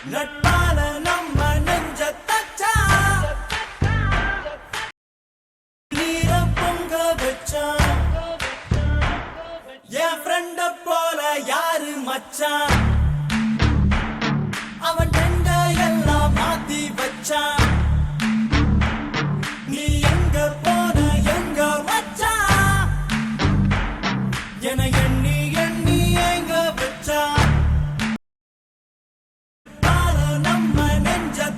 நட்பால நம்ம நெஞ்ச தச்சா நீர பொங்க வச்சான் என் ஃப்ரெண்ட போல யாரு மச்சான் அவன் டெண்ட எல்லாம் மாத்தி வச்சான்